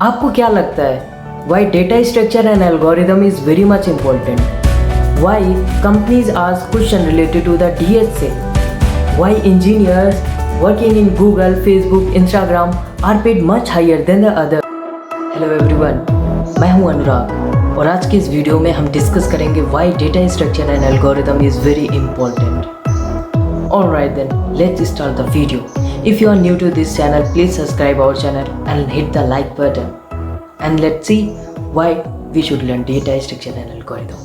आपको क्या लगता है why data structure and algorithm is very much important? Why companies ask questions related to the DSA? Why engineers working in Google, Facebook, Instagram are paid much higher than the other? Hello everyone, मैं हूं अनुराग और आज की इस video में हम discuss करेंगे why data structure and algorithm is very important. Alright then, let's start the video. If you are new to this channel, please subscribe our channel and hit the like button. And let's see why we should learn data structure and algorithm.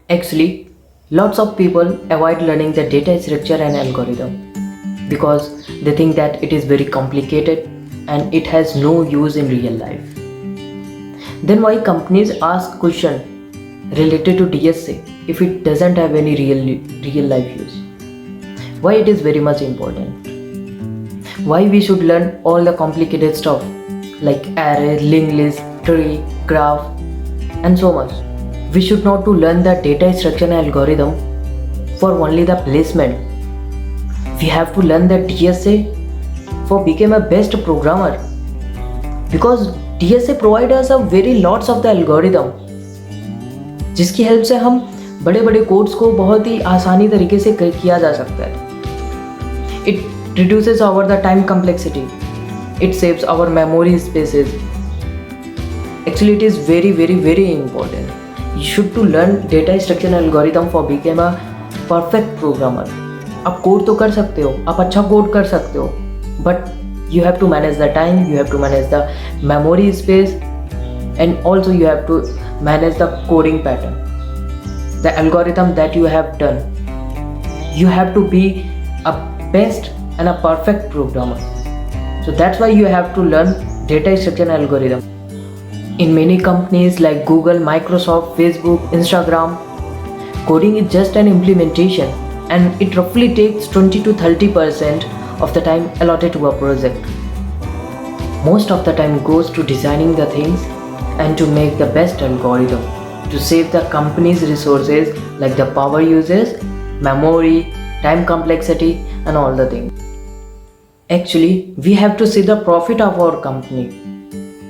Actually, lots of people avoid learning the data structure and algorithm because they think that it is very complicated and it has no use in real life. Then why companies ask question related to DSA if it doesn't have any real life use? Why it is very much important? Why we should learn all the complicated stuff like array, linked list, tree, graph and so much. We should not to learn the data structure and algorithm for only the placement. We have to learn the DSA for become a best programmer because DSA provide us a very lots of the algorithm जिसकी help से हम बड़े बड़े codes को बहुत ही आसानी तरीके से किया जा सकता है. It reduces our the time complexity. It saves our memory spaces. Actually, it is very important. You should to learn data structure and algorithm for become a perfect programmer. आप कोड तो कर सकते हो, आप अच्छा कोड कर सकते हो, but you have to manage the time, you have to manage the memory space, and also you have to manage the coding pattern. The algorithm that you have done, you have to be a best and a perfect programmer. So that's why you have to learn data structure and algorithm. In many companies like Google, Microsoft, Facebook, Instagram, coding is just an implementation and it roughly takes 20 to 30% of the time allotted to a project. Most of the time goes to designing the things and to make the best algorithm to save the company's resources like the power uses, memory, time complexity and all the things. Actually, we have to see the profit of our company.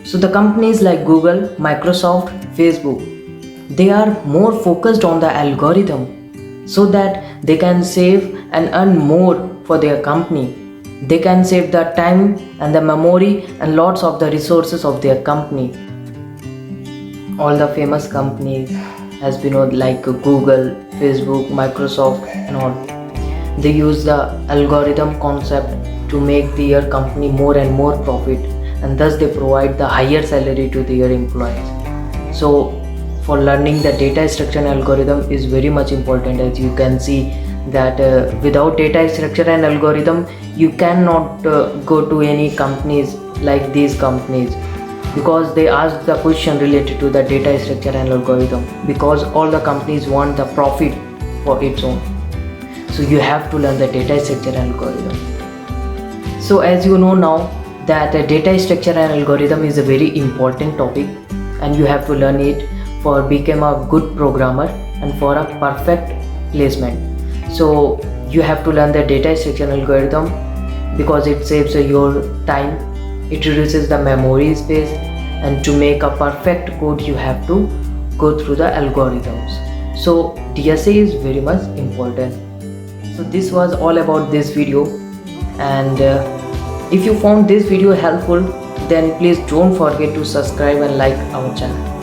So the companies like Google, Microsoft, Facebook, they are more focused on the algorithm so that they can save and earn more for their company. They can save the time and the memory and lots of the resources of their company. All the famous companies has been like Google, Facebook, Microsoft and all. They use the algorithm concept to make their company more and more profit, and thus they provide the higher salary to their employees. So for learning the data structure and algorithm is very much important. As you can see that without data structure and algorithm you cannot go to any companies like these companies because they ask the question related to the data structure and algorithm because all the companies want the profit for its own. So you have to learn the data structure and algorithm. So as you know now that data structure and algorithm is a very important topic and you have to learn it for become a good programmer and for a perfect placement. So you have to learn the data structure and algorithm because it saves your time, it reduces the memory space, and to make a perfect code you have to go through the algorithms. So DSA is very much important. So this was all about this video, and if you found this video helpful then please don't forget to subscribe and like our channel.